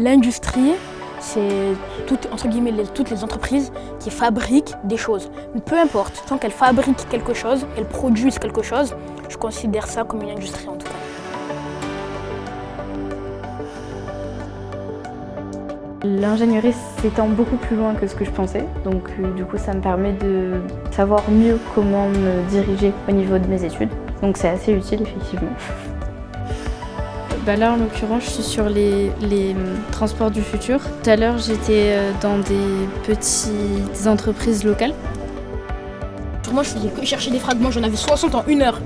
L'industrie, c'est entre guillemets toutes les entreprises qui fabriquent des choses. Peu importe, tant qu'elles fabriquent quelque chose, qu'elles produisent quelque chose, je considère ça comme une industrie en tout cas. L'ingénierie s'étend beaucoup plus loin que ce que je pensais, donc du coup ça me permet de savoir mieux comment me diriger au niveau de mes études, donc c'est assez utile effectivement. Là en l'occurrence je suis sur les transports du futur. Tout à l'heure j'étais dans des petites entreprises locales. Moi je faisais que chercher des fragments, j'en avais 60 en 1 heure.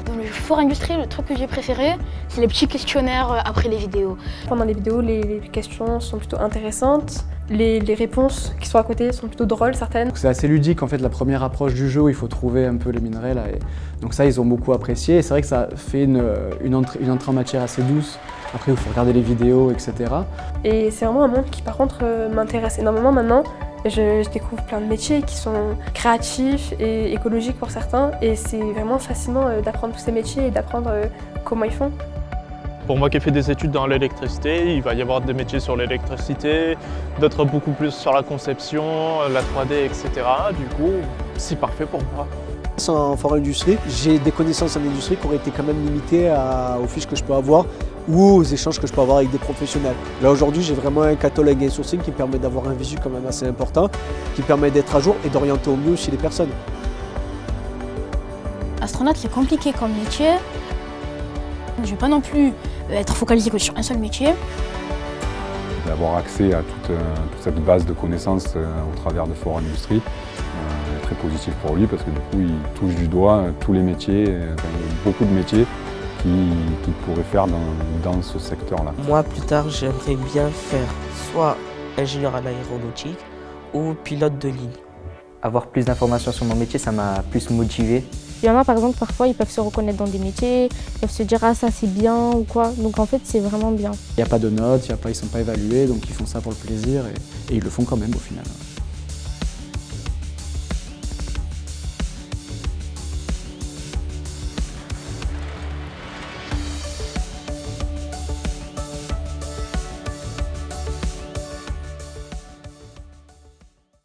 Dans le four industriel, le truc que j'ai préféré, c'est les petits questionnaires après les vidéos. Pendant les vidéos, les questions sont plutôt intéressantes. Les réponses qui sont à côté sont plutôt drôles, certaines. C'est assez ludique en fait, la première approche du jeu où il faut trouver un peu les minerais là. Donc ça, ils ont beaucoup apprécié. Et c'est vrai que ça fait une entrée en matière assez douce. Après, il faut regarder les vidéos, etc. Et c'est vraiment un monde qui par contre m'intéresse énormément maintenant. Je découvre plein de métiers qui sont créatifs et écologiques pour certains. Et c'est vraiment fascinant d'apprendre tous ces métiers et d'apprendre comment ils font. Pour moi qui ai fait des études dans l'électricité, il va y avoir des métiers sur l'électricité, d'autres beaucoup plus sur la conception, la 3D, etc. Du coup, c'est parfait pour moi. En forêt industrie, j'ai des connaissances en industrie qui auraient été quand même limitées aux fiches que je peux avoir ou aux échanges que je peux avoir avec des professionnels. Là aujourd'hui, j'ai vraiment un catalogue et un sourcing qui me permet d'avoir un visu quand même assez important, qui permet d'être à jour et d'orienter au mieux aussi les personnes. Astronaute, c'est compliqué comme métier. Je ne vais pas non plus être focalisé que sur un seul métier. D'avoir accès à toute cette base de connaissances au travers de Fort Industrie est très positif pour lui parce que du coup il touche du doigt tous les métiers, beaucoup de métiers qu'il pourrait faire dans ce secteur-là. Moi plus tard j'aimerais bien faire soit ingénieur à l'aéronautique ou pilote de ligne. Avoir plus d'informations sur mon métier, ça m'a plus motivé. Il y en a par exemple, parfois ils peuvent se reconnaître dans des métiers, ils peuvent se dire ah ça c'est bien ou quoi, donc en fait c'est vraiment bien. Il n'y a pas de notes, ils ne sont pas évalués, donc ils font ça pour le plaisir et ils le font quand même au final.